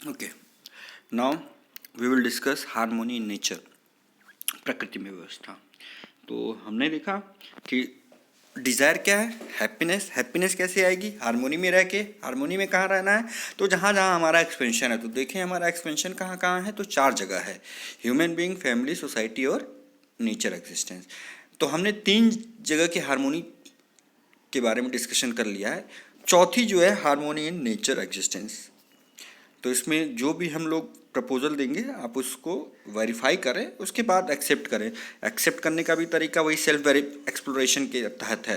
Okay, now we will discuss harmony in nature, प्रकृति में व्यवस्था। तो हमने देखा कि डिज़ायर क्या है, हैप्पीनेस। हैप्पीनेस कैसे आएगी, हारमोनी में रह के। हारमोनी में कहाँ रहना है, तो जहाँ जहाँ हमारा एक्सपेंशन है। तो देखें हमारा एक्सपेंशन कहाँ कहाँ है, तो 4 जगह है, ह्यूमन बीइंग, फैमिली, सोसाइटी और नेचर एक्सिस्टेंस। तो हमने 3 जगह की हारमोनी के बारे में डिस्कशन कर लिया है। चौथी जो है हारमोनी इन नेचर एक्सिस्टेंस। तो इसमें जो भी हम लोग प्रपोजल देंगे आप उसको वेरीफाई करें, उसके बाद एक्सेप्ट करें। एक्सेप्ट करने का भी तरीका वही सेल्फ एक्सप्लोरेशन के तहत है।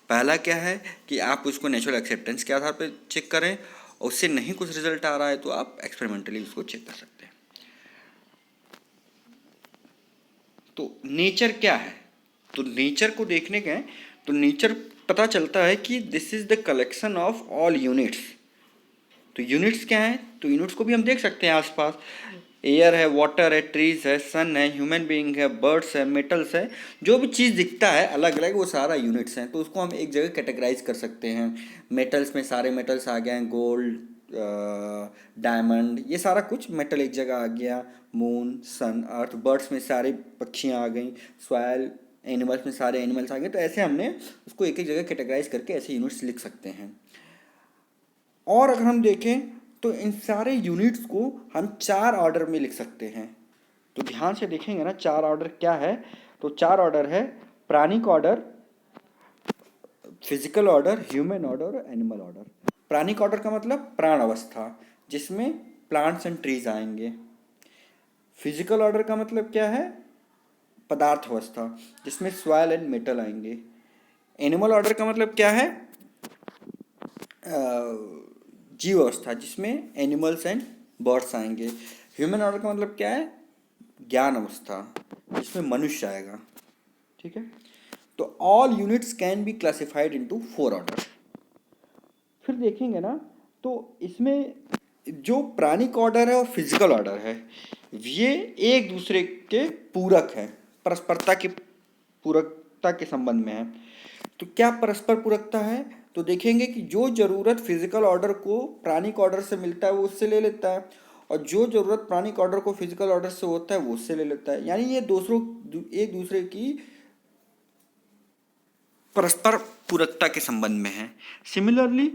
पहला क्या है कि आप उसको नेचुरल एक्सेप्टेंस के आधार पर चेक करें, और उससे नहीं कुछ रिजल्ट आ रहा है तो आप एक्सपेरिमेंटली उसको चेक कर सकते हैं। तो नेचर क्या है, तो नेचर को देखने गए तो नेचर पता चलता है कि this is the collection of all units. तो यूनिट्स क्या हैं, तो यूनिट्स को भी हम देख सकते हैं आसपास। एयर है, वाटर है, ट्रीज है, सन है, ह्यूमन बीइंग है, बर्ड्स है, मेटल्स है। जो भी चीज़ दिखता है अलग अलग, वो सारा यूनिट्स हैं। तो उसको हम एक जगह कैटेगराइज कर सकते हैं। मेटल्स में सारे मेटल्स आ गए हैं, गोल्ड, डायमंड, ये सारा कुछ मेटल एक जगह आ गया। मून, सन, अर्थ। बर्ड्स में सारे पक्षियाँ आ गई, सॉइल। एनिमल्स में सारे एनिमल्स आ गए। तो ऐसे हमने उसको एक एक जगह कैटेगराइज करके ऐसे यूनिट्स लिख सकते हैं। और अगर हम देखें तो इन सारे यूनिट्स को हम 4 ऑर्डर में लिख सकते हैं। तो ध्यान से देखेंगे ना, 4 ऑर्डर क्या है, तो 4 ऑर्डर है प्राणिक order, physical order, human order और एनिमल ऑर्डर। प्राणिक ऑर्डर का मतलब प्राण अवस्था, जिसमें प्लांट्स एंड ट्रीज आएंगे। फिजिकल ऑर्डर का मतलब क्या है, पदार्थ अवस्था, जिसमें सॉइल एंड मेटल आएंगे। एनिमल ऑर्डर का मतलब क्या है, जीव अवस्था, जिसमें एनिमल्स एंड बर्ड्स आएंगे। ह्यूमन ऑर्डर का मतलब क्या है, ज्ञान अवस्था, जिसमें मनुष्य आएगा। ठीक है, तो all units can be classified into 4 order. फिर देखेंगे ना, तो इसमें जो प्राणिक ऑर्डर है और फिजिकल ऑर्डर है, ये एक दूसरे के पूरक है, परस्परता के पूरकता के संबंध में है। तो क्या परस्पर पूरकता है, तो देखेंगे कि जो जरूरत फिजिकल ऑर्डर को प्राणिक ऑर्डर से मिलता है वो उससे ले लेता है, और जो जरूरत प्राणिक ऑर्डर को फिजिकल ऑर्डर से होता है वो उससे ले लेता है। यानी ये एक दूसरे की परस्पर पूरकता के संबंध में है। सिमिलरली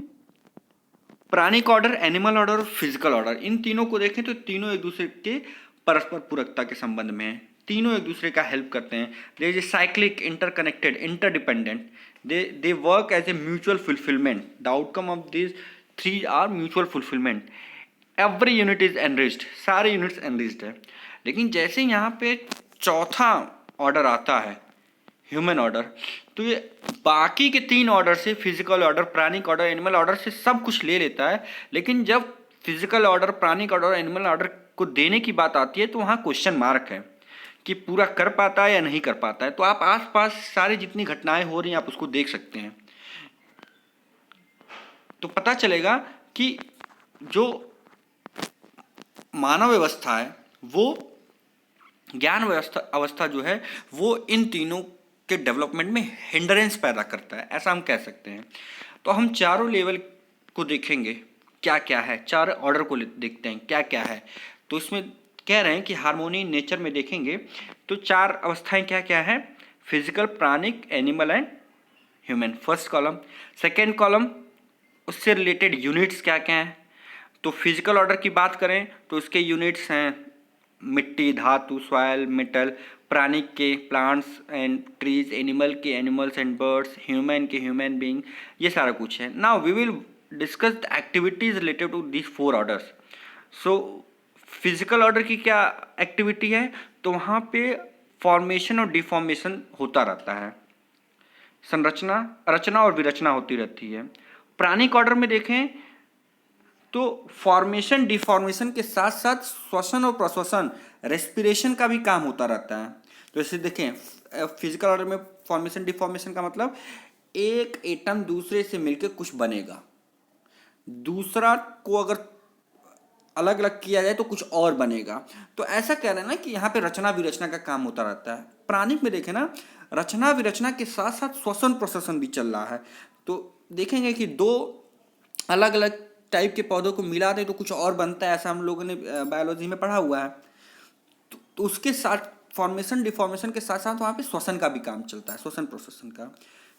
प्राणिक ऑर्डर, एनिमल ऑर्डर और फिजिकल ऑर्डर, इन तीनों को देखें तो तीनों एक दूसरे के परस्पर पूरकता के संबंध में हैं। तीनों एक दूसरे का हेल्प करते हैं। They is cyclic, interconnected, interdependent. They work as a mutual fulfillment. The outcome of this 3 are mutual fulfillment. Every unit is enriched, सारे यूनिट्स एनरिच्ड है। लेकिन जैसे यहाँ पे चौथा ऑर्डर आता है, ह्यूमन ऑर्डर, तो ये बाकी के 3 ऑर्डर से, फिजिकल ऑर्डर, प्राणिक ऑर्डर, एनिमल ऑर्डर से सब कुछ ले लेता है। लेकिन जब फिजिकल ऑर्डर, प्राणिक ऑर्डर और एनिमल ऑर्डर को देने की बात आती है तो वहाँ क्वेश्चन मार्क है कि पूरा कर पाता है या नहीं कर पाता है। तो आप आसपास सारी जितनी घटनाएं हो रही हैं आप उसको देख सकते हैं, तो पता चलेगा कि जो मानव व्यवस्था है, वो ज्ञान व्यवस्था अवस्था जो है, वो इन तीनों के डेवलपमेंट में हिंड्रेंस पैदा करता है, ऐसा हम कह सकते हैं। तो हम चारों लेवल को देखेंगे क्या क्या है, 4 ऑर्डर को देखते हैं क्या क्या है। तो इसमें कह रहे हैं कि हार्मोनी नेचर में देखेंगे तो 4 अवस्थाएं क्या क्या है, फिजिकल, प्राणिक, animal and human, first column. Second column, उससे रिलेटेड यूनिट्स क्या क्या हैं। तो फिजिकल ऑर्डर की बात करें तो उसके यूनिट्स हैं मिट्टी, धातु, सॉइल, मेटल। प्राणिक के प्लांट्स एंड ट्रीज, एनिमल के एनिमल्स एंड बर्ड्स, ह्यूमन के ह्यूमन बीइंग, ये सारा कुछ है। Now we will discuss the activities related to this 4 orders. So physical order की क्या एक्टिविटी है, तो वहाँ पे फॉर्मेशन और डिफॉर्मेशन होता रहता है, संरचना, रचना और विरचना होती रहती है। प्राणिक ऑर्डर में देखें तो फॉर्मेशन, डिफॉर्मेशन के साथ साथ श्वसन और प्रश्वसन, रेस्पिरेशन का भी काम होता रहता है। तो जैसे देखें फिजिकल ऑर्डर में फॉर्मेशन डिफॉर्मेशन का मतलब एक एटम दूसरे से मिलकर कुछ बनेगा, दूसरा को अगर अलग अलग किया जाए तो कुछ और बनेगा। तो ऐसा कह रहे हैं ना कि यहाँ पे रचना विरचना का काम होता रहता है। प्राणिक में देखें ना, रचना विरचना के साथ साथ श्वसन प्रश्वसन भी चल रहा है। तो देखेंगे कि 2 अलग अलग टाइप के पौधों को मिला दें तो कुछ और बनता है, ऐसा हम लोगों ने बायोलॉजी में पढ़ा हुआ है। तो उसके साथ फॉर्मेशन डिफॉर्मेशन के साथ साथ वहाँ पे श्वसन का भी काम चलता है, श्वसन प्रोसेसन का।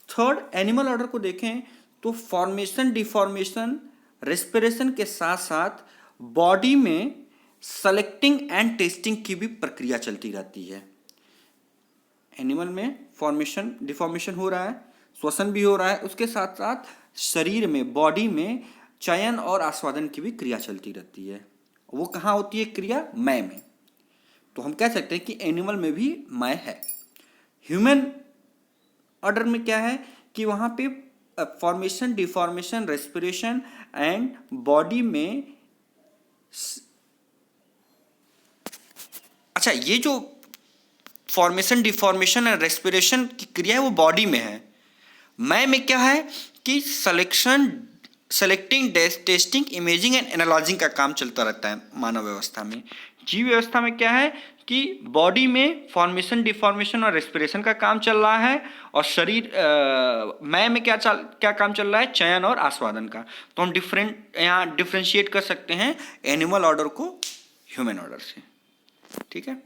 थर्ड, एनिमल ऑर्डर को देखें तो फॉर्मेशन डिफॉर्मेशन रेस्पिरेशन के साथ साथ बॉडी में सेलेक्टिंग एंड टेस्टिंग की भी प्रक्रिया चलती रहती है। एनिमल में फॉर्मेशन डिफॉर्मेशन हो रहा है, श्वसन भी हो रहा है, उसके साथ साथ शरीर में बॉडी में चयन और आस्वादन की भी क्रिया चलती रहती है। वो कहाँ होती है क्रिया? मय में। तो हम कह सकते हैं कि एनिमल में भी मय है। ह्यूमन ऑर्डर में क्या है कि वहाँ पे formation deformation respiration and body में अच्छा, ये जो फॉर्मेशन डिफॉर्मेशन और रेस्पिरेशन की क्रिया है वो बॉडी में है। मय में क्या है कि selecting testing imaging and analysing का काम चलता रहता है मानव व्यवस्था में। जीव व्यवस्था में क्या है कि बॉडी में फॉर्मेशन डिफॉर्मेशन और रेस्पिरेशन का काम चल रहा है, और शरीर मय में क्या काम चल रहा है? चयन और आस्वादन का। तो हम यहाँ डिफ्रेंशिएट कर सकते हैं एनिमल ऑर्डर को ह्यूमन ऑर्डर से। ठीक है।